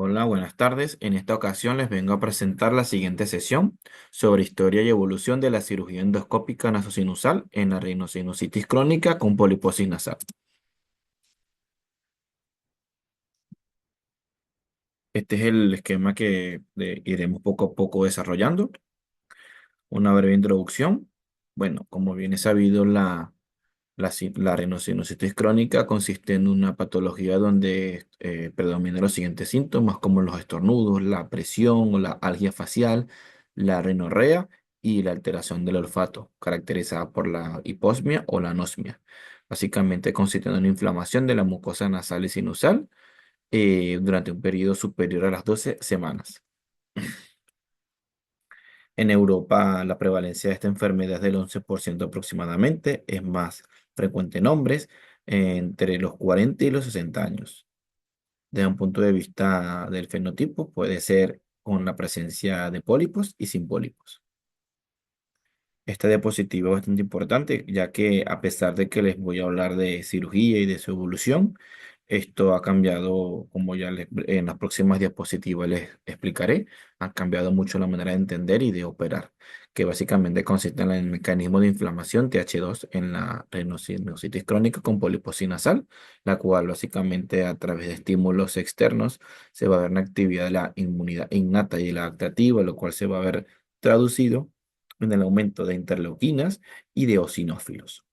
Hola, buenas tardes. En esta ocasión les vengo a presentar la siguiente sesión sobre historia y evolución de la cirugía endoscópica nasosinusal en la rhinosinusitis crónica con poliposis nasal. Este es el esquema que iremos poco a poco desarrollando. Una breve introducción. Bueno, como bien es sabido, la rhinosinusitis crónica consiste en una patología donde predominan los siguientes síntomas como los estornudos, la presión o la algia facial, la rinorrea y la alteración del olfato, caracterizada por la hiposmia o la anosmia. Básicamente consiste en una inflamación de la mucosa nasal y sinusal durante un periodo superior a las 12 semanas. En Europa, la prevalencia de esta enfermedad es del 11% aproximadamente, es más frecuente en hombres entre los 40 y los 60 años. Desde un punto de vista del fenotipo, puede ser con la presencia de pólipos y sin pólipos. Esta diapositiva es bastante importante, ya que a pesar de que les voy a hablar de cirugía y de su evolución, esto ha cambiado, como en las próximas diapositivas les explicaré, ha cambiado mucho la manera de entender y de operar, que básicamente consiste en el mecanismo de inflamación TH2 en la rhinosinusitis crónica con poliposis nasal, la cual básicamente a través de estímulos externos se va a ver una actividad de la inmunidad innata y la adaptativa, lo cual se va a ver traducido en el aumento de interleuquinas y de eosinófilos.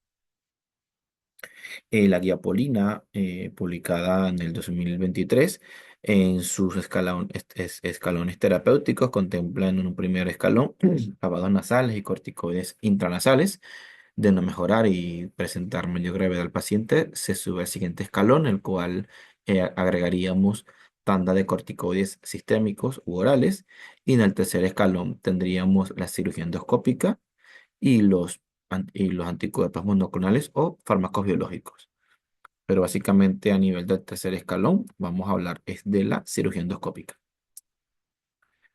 La guía Polina, publicada en el 2023, en sus escalones terapéuticos, contemplan en un primer escalón lavados nasales y corticoides intranasales. De no mejorar y presentar mayor gravedad al paciente, se sube al siguiente escalón, el cual agregaríamos tanda de corticoides sistémicos u orales. Y en el tercer escalón tendríamos la cirugía endoscópica y los anticuerpos monoclonales o fármacos biológicos. Pero básicamente a nivel del tercer escalón vamos a hablar es de la cirugía endoscópica.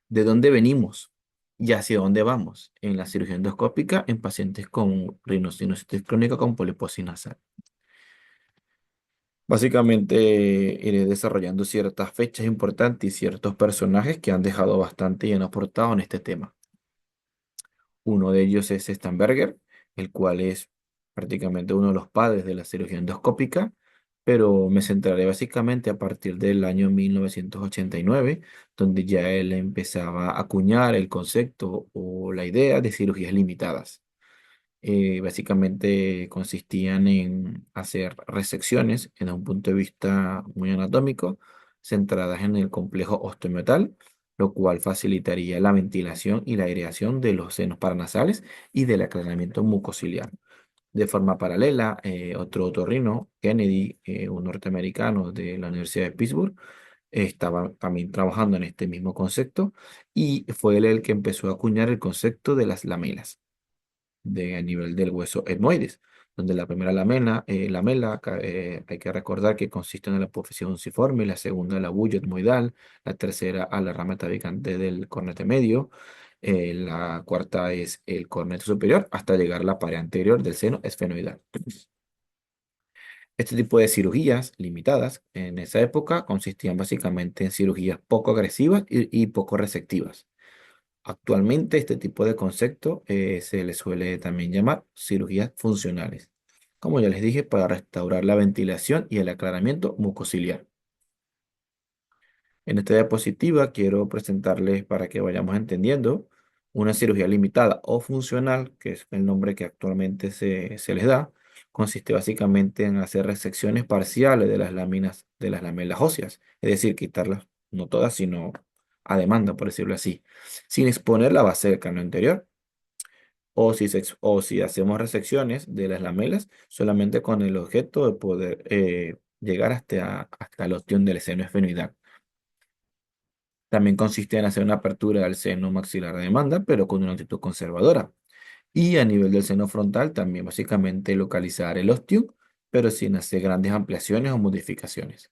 ¿De dónde venimos y hacia dónde vamos? En la cirugía endoscópica en pacientes con rhinosinusitis crónica con poliposis nasal. Básicamente iré desarrollando ciertas fechas importantes y ciertos personajes que han dejado bastante y han aportado en este tema. Uno de ellos es Stamberger, el cual es prácticamente uno de los padres de la cirugía endoscópica, pero me centraré básicamente a partir del año 1989, donde ya él empezaba a acuñar el concepto o la idea de cirugías limitadas. Básicamente consistían en hacer resecciones desde un punto de vista muy anatómico, centradas en el complejo osteometal, lo cual facilitaría la ventilación y la aireación de los senos paranasales y del aclaramiento mucociliar. De forma paralela, otro otorrino, Kennedy, un norteamericano de la Universidad de Pittsburgh, estaba también trabajando en este mismo concepto y fue él el que empezó a acuñar el concepto de las lamelas a nivel del hueso etmoides, donde la primera hay que recordar que consiste en la apófisis unciforme, la segunda la bulla etmoidal, la tercera a la rama tabicante del cornete medio, la cuarta es el cornete superior, hasta llegar a la pared anterior del seno esfenoidal. Este tipo de cirugías limitadas en esa época consistían básicamente en cirugías poco agresivas y poco resectivas. Actualmente este tipo de concepto se le suele también llamar cirugías funcionales, como ya les dije, para restaurar la ventilación y el aclaramiento mucociliar. En esta diapositiva quiero presentarles para que vayamos entendiendo una cirugía limitada o funcional, que es el nombre que actualmente se les da. Consiste básicamente en hacer resecciones parciales de las láminas de las lamelas óseas, es decir, quitarlas, no todas, sino a demanda, por decirlo así, sin exponer la base del cráneo anterior. O si hacemos resecciones de las lamelas solamente con el objeto de poder llegar hasta el ostión del seno esfenoidal. También consiste en hacer una apertura del seno maxilar de demanda, pero con una actitud conservadora. Y a nivel del seno frontal, también básicamente localizar el ostium, pero sin hacer grandes ampliaciones o modificaciones.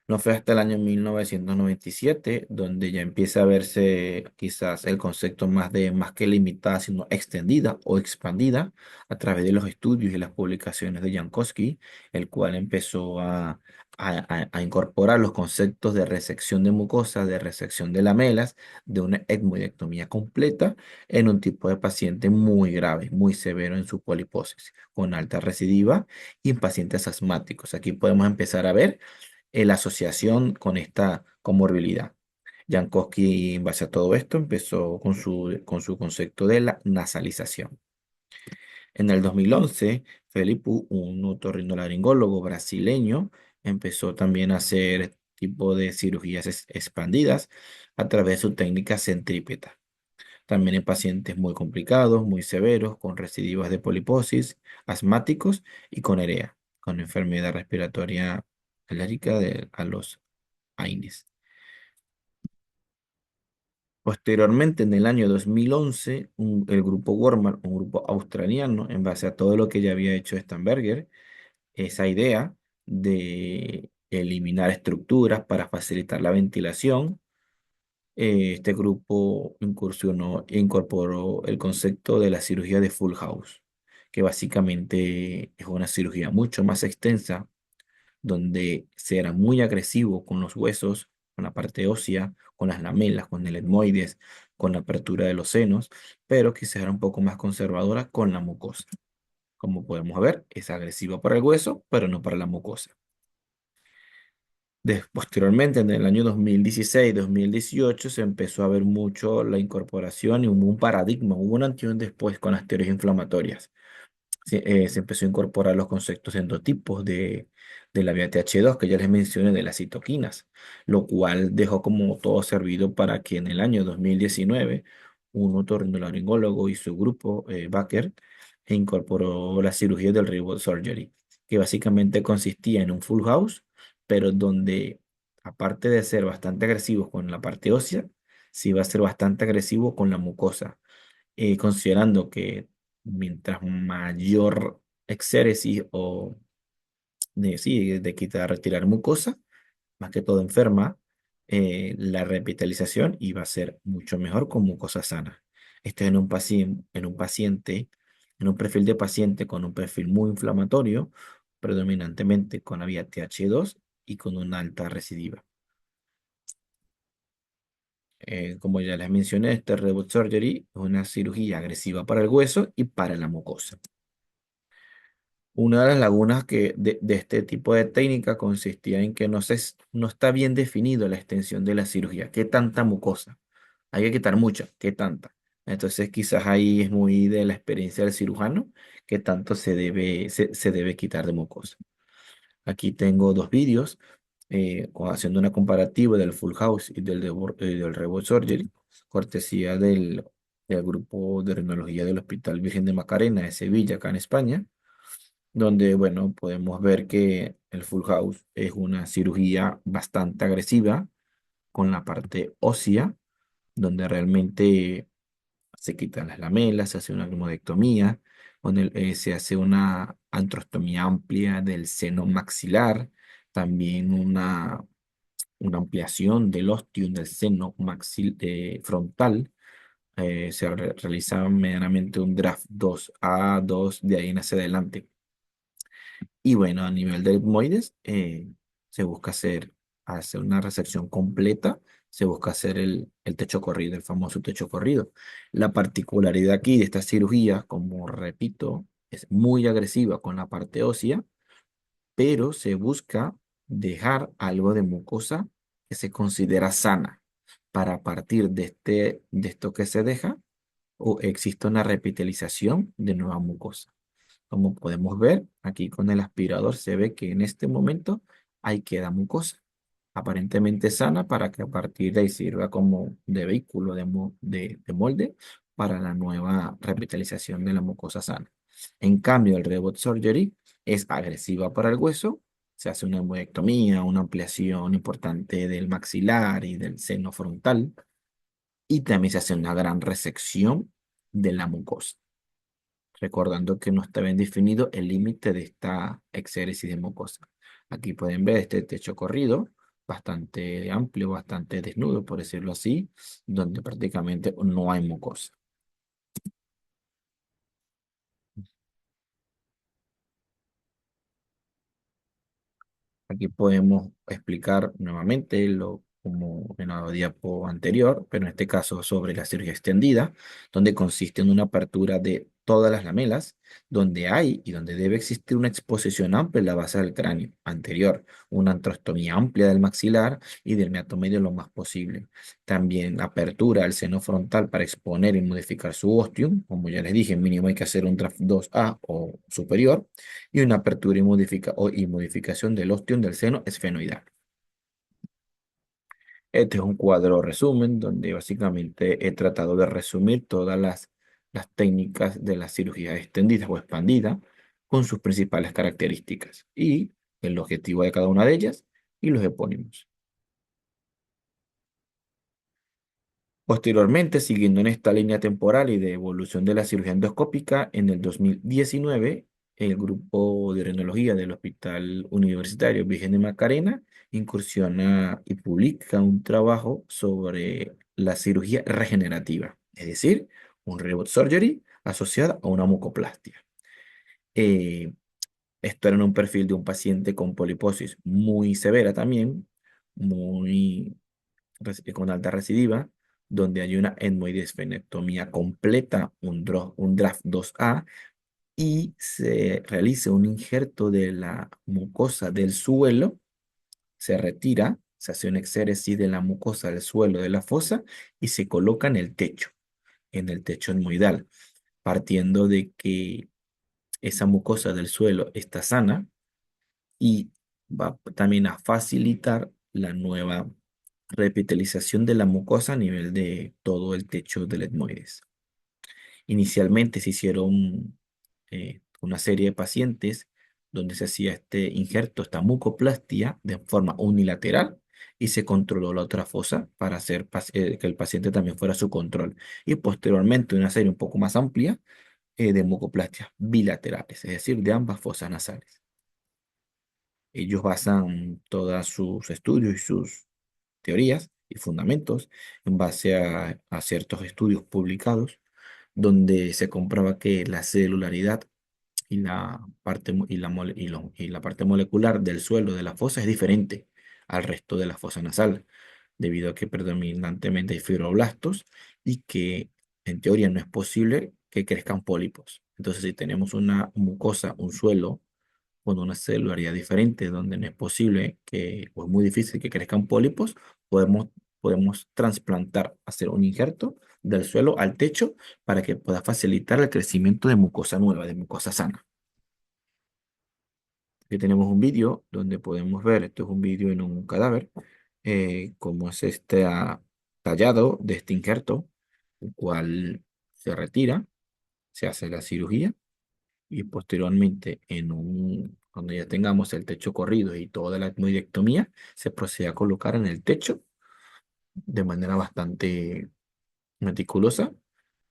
No fue hasta el año 1997 donde ya empieza a verse quizás el concepto más que limitada, sino extendida o expandida a través de los estudios y las publicaciones de Jankowski, el cual empezó a a incorporar los conceptos de resección de mucosa, de resección de lamelas, de una etmoidectomía completa en un tipo de paciente muy grave, muy severo en su poliposis, con alta recidiva y en pacientes asmáticos. Aquí podemos empezar a ver la asociación con esta comorbilidad. Jankowski, en base a todo esto, empezó con su concepto de la nasalización. En el 2011, Felipe, un otorrinolaringólogo brasileño, empezó también a hacer tipo de cirugías expandidas a través de su técnica centrípeta. También en pacientes muy complicados, muy severos, con recidivas de poliposis, asmáticos y con EREA, con enfermedad respiratoria alérgica a los AINES. Posteriormente, en el año 2011, el grupo Worman, un grupo australiano, en base a todo lo que ya había hecho Stamberger, esa idea de eliminar estructuras para facilitar la ventilación, este grupo incursionó e incorporó el concepto de la cirugía de full house, que básicamente es una cirugía mucho más extensa, donde se era muy agresivo con los huesos, con la parte ósea, con las lamelas, con el etmoides, con la apertura de los senos, pero quizás era un poco más conservadora con la mucosa. Como podemos ver, es agresiva para el hueso, pero no para la mucosa. Posteriormente, en el año 2016-2018, se empezó a ver mucho la incorporación y hubo un paradigma, hubo un antes y un después con las teorías inflamatorias. Se empezó a incorporar los conceptos endotipos de la vía TH2 que ya les mencioné, de las citoquinas, lo cual dejó como todo servido para que en el año 2019 un otorrinolaringólogo y su grupo, Baker, incorporó la cirugía del Ribot Surgery, que básicamente consistía en un full house, pero donde, aparte de ser bastante agresivos con la parte ósea, sí va a ser bastante agresivo con la mucosa, considerando que mientras mayor exéresis o sí, de quitar, retirar mucosa, más que todo enferma, la revitalización iba a ser mucho mejor con mucosa sana. Esto es en un paciente, en un perfil de paciente con un perfil muy inflamatorio, predominantemente con la vía TH2 y con una alta recidiva. Como ya les mencioné, este Reboot Surgery es una cirugía agresiva para el hueso y para la mucosa. Una de las lagunas de este tipo de técnica consistía en que no está bien definido la extensión de la cirugía. ¿Qué tanta mucosa? Hay que quitar mucha. ¿Qué tanta? Entonces quizás ahí es muy de la experiencia del cirujano qué tanto se debe quitar de mucosa. Aquí tengo dos vídeos haciendo una comparativa del Full House y del Reboot Surgery, cortesía del grupo de rinología del Hospital Virgen de Macarena de Sevilla, acá en España, donde, bueno, podemos ver que el full house es una cirugía bastante agresiva con la parte ósea, donde realmente se quitan las lamelas, se hace una gnuodectomía, se hace una antrostomía amplia del seno maxilar, también una ampliación del ostium del seno frontal. Se realiza medianamente un draft 2A2 de ahí en hacia adelante. Y bueno, a nivel de etmoides, se busca hacer una resección completa, se busca hacer el techo corrido, el famoso techo corrido. La particularidad aquí de esta cirugía, como repito, es muy agresiva con la parte ósea, pero se busca dejar algo de mucosa que se considera sana para, a partir de esto que se deja, o existe una repitalización de nueva mucosa. Como podemos ver, aquí con el aspirador se ve que en este momento ahí queda mucosa, aparentemente sana, para que a partir de ahí sirva como de vehículo de molde para la nueva revitalización de la mucosa sana. En cambio, el Rebot Surgery es agresiva para el hueso, se hace una emboectomía, una ampliación importante del maxilar y del seno frontal, y también se hace una gran resección de la mucosa, recordando que no está bien definido el límite de esta exéresis de mucosa. Aquí pueden ver este techo corrido, bastante amplio, bastante desnudo, por decirlo así, donde prácticamente no hay mucosa. Aquí podemos explicar nuevamente lo como en la diapo anterior, pero en este caso sobre la cirugía extendida, donde consiste en una apertura de todas las lamelas, donde hay y donde debe existir una exposición amplia en la base del cráneo anterior, una antrostomía amplia del maxilar y del meato medio lo más posible. También apertura del seno frontal para exponer y modificar su ostium, como ya les dije, mínimo hay que hacer un draft 2A o superior y una apertura y modificación del ostium del seno esfenoidal. Este es un cuadro resumen donde básicamente he tratado de resumir todas las técnicas de la cirugía extendida o expandida con sus principales características y el objetivo de cada una de ellas y los epónimos. Posteriormente, siguiendo en esta línea temporal y de evolución de la cirugía endoscópica, en el 2019, el grupo de reumatología del Hospital Universitario Virgen de Macarena incursiona y publica un trabajo sobre la cirugía regenerativa, es decir, un robot surgery asociada a una mucoplastia. Eh, Esto era en un perfil de un paciente con poliposis muy severa también, muy con alta recidiva, donde hay una etmoidesfenectomía completa, un draft 2A, y se realiza un injerto de la mucosa del suelo, se retira, se hace una exéresis de la mucosa del suelo de la fosa y se coloca en el techo etmoidal, partiendo de que esa mucosa del suelo está sana y va también a facilitar la nueva repitalización de la mucosa a nivel de todo el techo del etmoides. Inicialmente se hicieron una serie de pacientes donde se hacía este injerto, esta mucoplastia, de forma unilateral y se controló la otra fosa para hacer que el paciente también fuera su control. Y posteriormente una serie un poco más amplia de mucoplastias bilaterales, es decir, de ambas fosas nasales. Ellos basan todos sus estudios y sus teorías y fundamentos en base a ciertos estudios publicados donde se comprueba que la celularidad y la parte, y la parte molecular del suelo de la fosa es diferente al resto de la fosa nasal, debido a que predominantemente hay fibroblastos y que en teoría no es posible que crezcan pólipos. Entonces, si tenemos una mucosa, un suelo, con una celularidad diferente, donde no es posible que, o es muy difícil que crezcan pólipos, podemos trasplantar, hacer un injerto del suelo al techo para que pueda facilitar el crecimiento de mucosa nueva, de mucosa sana. Aquí tenemos un vídeo donde podemos ver, esto es un vídeo en un cadáver, cómo es este tallado de este injerto, el cual se retira, se hace la cirugía y posteriormente cuando ya tengamos el techo corrido y toda la etmoidectomía, se procede a colocar en el techo de manera bastante meticulosa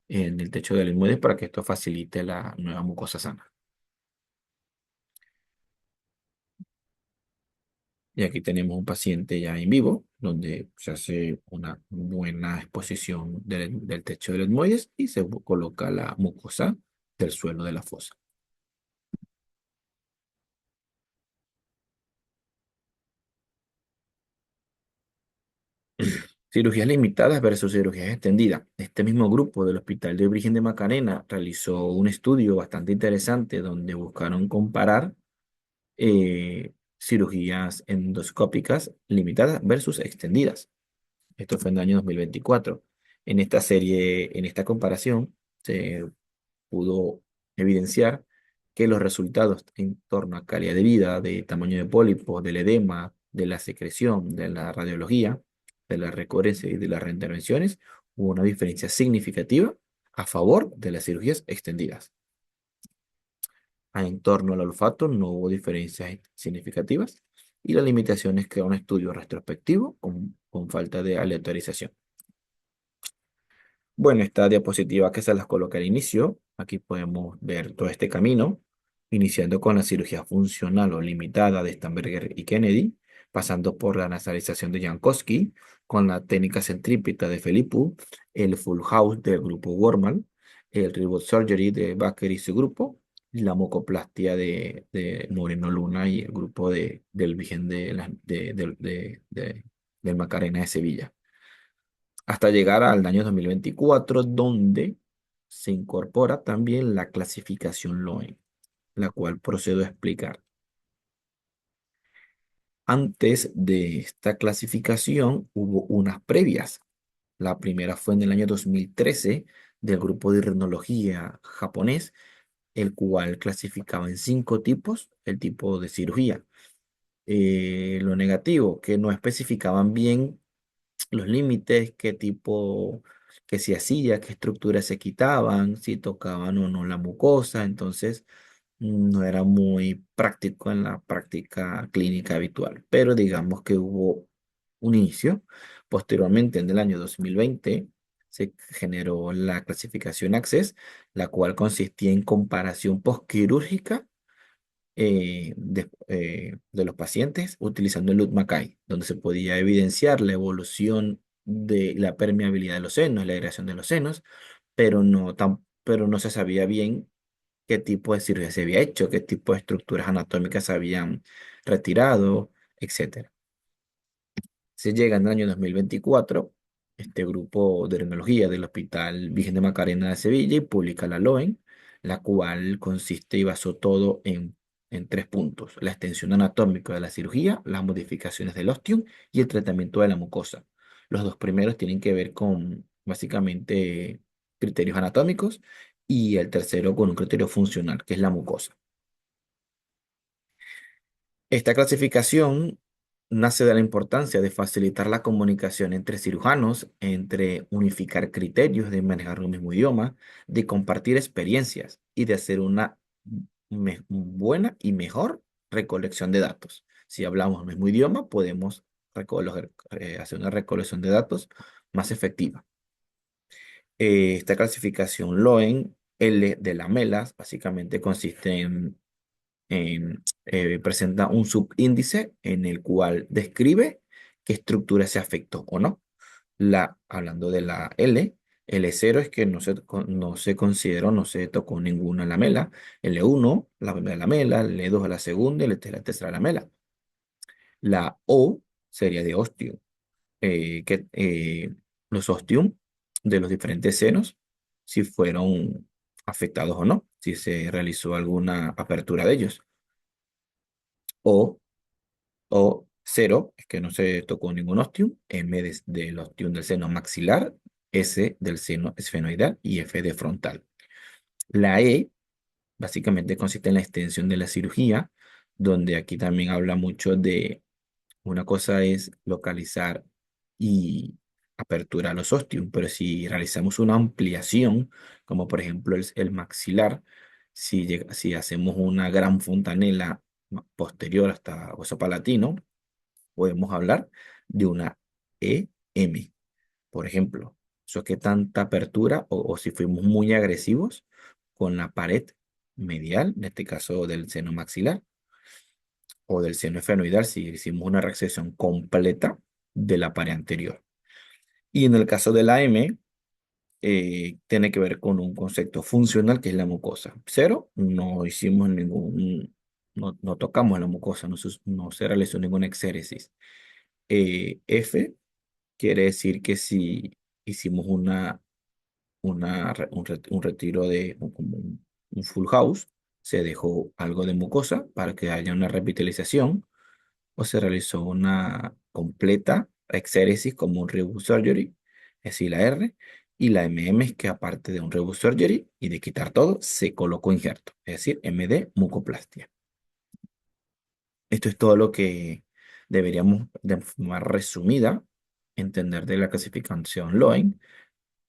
en el techo del etmoides para que esto facilite la nueva mucosa sana. Y aquí tenemos un paciente ya en vivo, donde se hace una buena exposición del techo del etmoides y se coloca la mucosa del suelo de la fosa. Cirugías limitadas versus cirugías extendidas. Este mismo grupo del Hospital de Virgen de Macarena realizó un estudio bastante interesante donde buscaron comparar cirugías endoscópicas limitadas versus extendidas. Esto fue en el año 2024. En esta comparación, se pudo evidenciar que los resultados en torno a calidad de vida, de tamaño de pólipos, del edema, de la secreción, de la radiología, de la recurrencia y de las reintervenciones, hubo una diferencia significativa a favor de las cirugías extendidas. En torno al olfato no hubo diferencias significativas y la limitación es que un estudio retrospectivo con falta de aleatorización. Bueno, esta diapositiva que se las coloca al inicio, aquí podemos ver todo este camino, iniciando con la cirugía funcional o limitada de Stamberger y Kennedy, pasando por la nasalización de Jankowski, con la técnica centrípeta de Philippou, el full house del grupo Worman, el reboot surgery de Baker y su grupo, la mucoplastia de Moreno Luna y el grupo del Virgen del Macarena de Sevilla, hasta llegar al año 2024, donde se incorpora también la clasificación Loen, la cual procedo a explicar. Antes de esta clasificación hubo unas previas. La primera fue en el año 2013 del grupo de rinología japonés, el cual clasificaba en 5 tipos el tipo de cirugía. Lo negativo, que no especificaban bien los límites, qué tipo, que se hacía, qué estructuras se quitaban, si tocaban o no la mucosa. Entonces no era muy práctico en la práctica clínica habitual, pero digamos que hubo un inicio. Posteriormente, en el año 2020, se generó la clasificación ACCESS, la cual consistía en comparación postquirúrgica de los pacientes utilizando el Lud-Mackay, donde se podía evidenciar la evolución de la permeabilidad de los senos, la aireación de los senos, pero no se sabía bien qué tipo de cirugía se había hecho, qué tipo de estructuras anatómicas se habían retirado, etcétera. Se llega en el año 2024, este grupo de reumatología del Hospital Virgen de Macarena de Sevilla y publica la LOEN, la cual consiste y basó todo en 3 puntos: la extensión anatómica de la cirugía, las modificaciones del ostium y el tratamiento de la mucosa. Los 2 primeros tienen que ver con básicamente criterios anatómicos y el tercero con un criterio funcional, que es la mucosa. Esta clasificación nace de la importancia de facilitar la comunicación entre cirujanos, entre unificar criterios, de manejar un mismo idioma, de compartir experiencias y de hacer una buena y mejor recolección de datos. Si hablamos el mismo idioma, podemos hacer una recolección de datos más efectiva. Esta clasificación LOEN L de lamelas básicamente consiste presenta un subíndice en el cual describe qué estructura se afectó o no. Hablando de la L0 es que no se consideró, no se tocó ninguna lamela. L1, la primera lamela; L2, la segunda; y L3, la tercera lamela. La O sería de osteo, los ostium de los diferentes senos, si fueron afectados o no, si se realizó alguna apertura de ellos. O O cero, es que no se tocó ningún ostium; M del ostium del seno maxilar; S del seno esfenoidal y F de frontal. La E básicamente consiste en la extensión de la cirugía, donde aquí también habla mucho de una cosa es localizar y aperturar los ostium, pero si realizamos una ampliación, como por ejemplo el maxilar, si hacemos una gran fontanela posterior hasta hueso palatino, podemos hablar de una EM, por ejemplo. Eso es que tanta apertura o si fuimos muy agresivos con la pared medial, en este caso del seno maxilar, o del seno esfenoidal, si hicimos una resección completa de la pared anterior. Y en el caso de la M, tiene que ver con un concepto funcional, que es la mucosa. Cero, no hicimos no tocamos la mucosa, no se realizó ninguna exéresis. F quiere decir que si hicimos un retiro como un full house, se dejó algo de mucosa para que haya una revitalización, o se realizó una completa exéresis como un Rebus surgery, es decir, la R. Y la MM es que aparte de un Rebus surgery y de quitar todo, se colocó injerto, es decir, MD mucoplastia. Esto es todo lo que deberíamos, de forma resumida, entender de la clasificación Loen.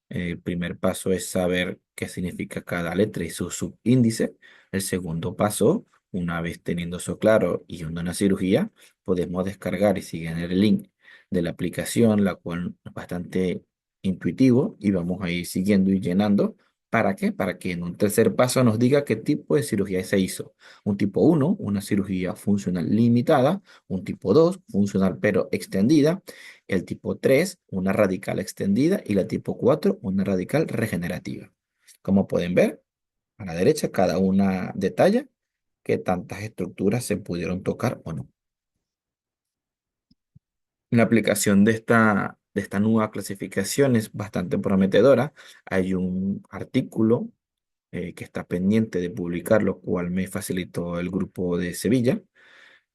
El primer paso es saber qué significa cada letra y su subíndice. El segundo paso, una vez teniendo eso claro y yendo a una cirugía, podemos descargar y seguir en el link de la aplicación, la cual es bastante intuitivo, y vamos a ir siguiendo y llenando. ¿Para qué? Para que en un tercer paso nos diga qué tipo de cirugía se hizo. Un tipo 1, una cirugía funcional limitada; un tipo 2, funcional pero extendida; el tipo 3, una radical extendida; y la tipo 4, una radical regenerativa. Como pueden ver, A la derecha, cada una detalla qué tantas estructuras se pudieron tocar o no. La aplicación de esta nueva clasificación es bastante prometedora. Hay un artículo que está pendiente de publicar, lo cual me facilitó el grupo de Sevilla,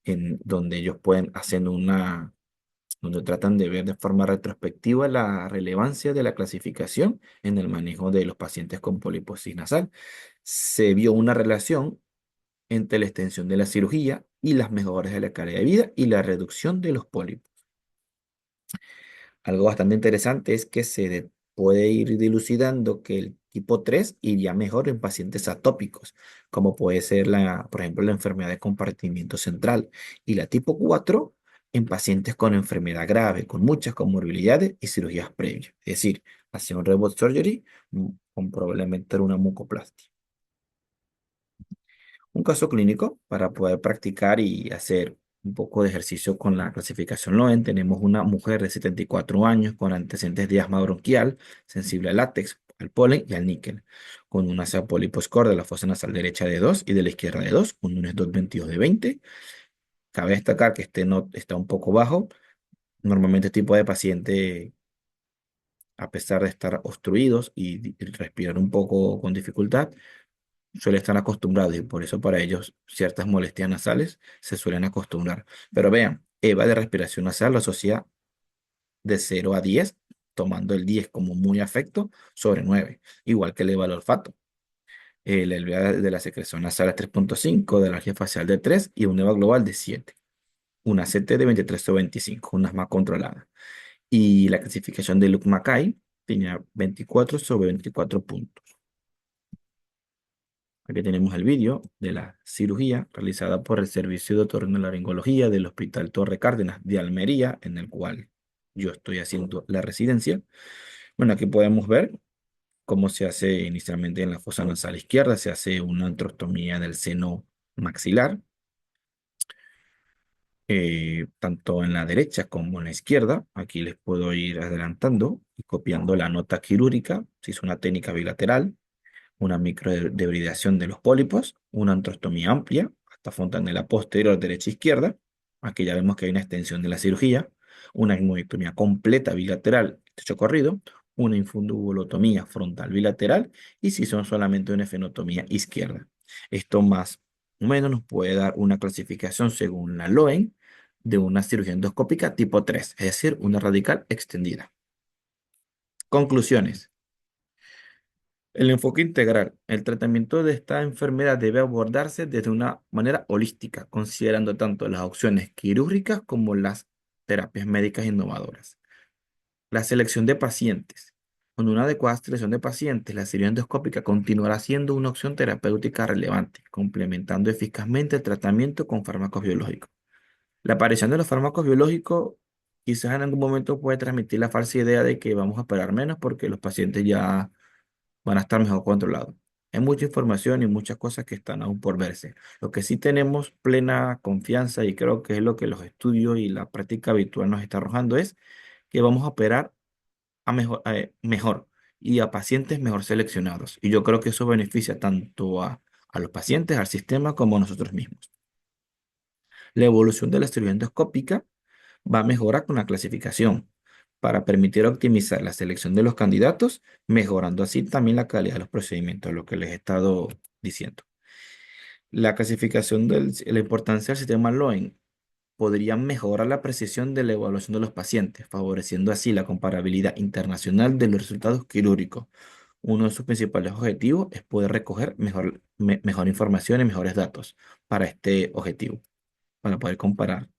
en donde ellos pueden hacer donde tratan de ver de forma retrospectiva la relevancia de la clasificación en el manejo de los pacientes con poliposis nasal. Se vio una relación entre la extensión de la cirugía y las mejoras de la calidad de vida y la reducción de los pólipos. Algo bastante interesante es que puede ir dilucidando que el tipo 3 iría mejor en pacientes atópicos, como puede ser por ejemplo, la enfermedad de compartimiento central, y la tipo 4 en pacientes con enfermedad grave, con muchas comorbilidades y cirugías previas. Es decir, hacer un robot surgery con probablemente una mucoplastia. Un caso clínico para poder practicar y hacer un poco de ejercicio con la clasificación LOEN. Tenemos una mujer de 74 años con antecedentes de asma bronquial, sensible al látex, al polen y al níquel, con una pólipo score de la fosa nasal derecha de 2 y de la izquierda de 2, un UNES 222 de 20. Cabe destacar que este no está un poco bajo. Normalmente este tipo de paciente, a pesar de estar obstruidos y respirar un poco con dificultad, suelen estar acostumbrados y por eso para ellos ciertas molestias nasales se suelen acostumbrar. Pero vean, EVA de respiración nasal lo asocia de 0 a 10, tomando el 10 como muy afecto sobre 9, igual que el EVA del olfato. El EVA de la secreción nasal es 3.5, de la alergia facial de 3 y un EVA global de 7. Una CT de 23 o 25, unas más controladas. Y la clasificación de Luke-Mackay tenía 24 sobre 24 puntos. Aquí tenemos el vídeo de la cirugía realizada por el Servicio de Otorrinolaringología del Hospital Torre Cárdenas de Almería, en el cual yo estoy haciendo la residencia. Bueno, aquí podemos ver cómo se hace inicialmente en la fosa nasal izquierda. Se hace una antrostomía del seno maxilar, tanto en la derecha como en la izquierda. Aquí les puedo ir adelantando y copiando la nota quirúrgica. Se hizo una técnica bilateral, una microdebridación de los pólipos, una antrostomía amplia hasta fontanela posterior derecha e izquierda. Aquí ya vemos que hay una extensión de la cirugía, una inmovectomía completa bilateral, techo corrido, una infundubulotomía frontal bilateral y si son solamente una efenotomía izquierda. Esto más o menos nos puede dar una clasificación según la LOEN de una cirugía endoscópica tipo 3, es decir, una radical extendida. Conclusiones. El enfoque integral. El tratamiento de esta enfermedad debe abordarse desde una manera holística, considerando tanto las opciones quirúrgicas como las terapias médicas innovadoras. La selección de pacientes. Con una adecuada selección de pacientes, la cirugía endoscópica continuará siendo una opción terapéutica relevante, complementando eficazmente el tratamiento con fármacos biológicos. La aparición de los fármacos biológicos quizás en algún momento puede transmitir la falsa idea de que vamos a operar menos porque los pacientes ya van a estar mejor controlados. Hay mucha información y muchas cosas que están aún por verse. Lo que sí tenemos plena confianza y creo que es lo que los estudios y la práctica habitual nos está arrojando es que vamos a operar mejor y a pacientes mejor seleccionados. Y yo creo que eso beneficia tanto a los pacientes, al sistema, como a nosotros mismos. La evolución de la cirugía endoscópica va a mejorar con la clasificación para permitir optimizar la selección de los candidatos, mejorando así también la calidad de los procedimientos, lo que les he estado diciendo. La clasificación la importancia del sistema LOEN podría mejorar la precisión de la evaluación de los pacientes, favoreciendo así la comparabilidad internacional de los resultados quirúrgicos. Uno de sus principales objetivos es poder recoger mejor información y mejores datos para este objetivo, para poder comparar.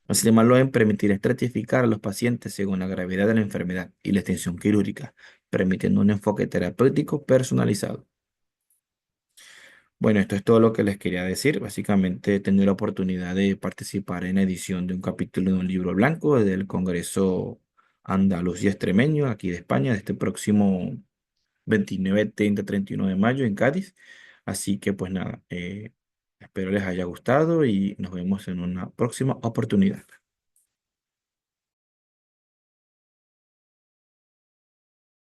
El sistema LOEM permitirá estratificar a los pacientes según la gravedad de la enfermedad y la extensión quirúrgica, permitiendo un enfoque terapéutico personalizado. Bueno, esto es todo lo que les quería decir. Básicamente, he tenido la oportunidad de participar en la edición de un capítulo de un libro blanco del Congreso Andaluz y Extremeño, aquí de España, de este próximo 29, 30, 31 de mayo en Cádiz. Así que, pues nada, espero les haya gustado y nos vemos en una próxima oportunidad.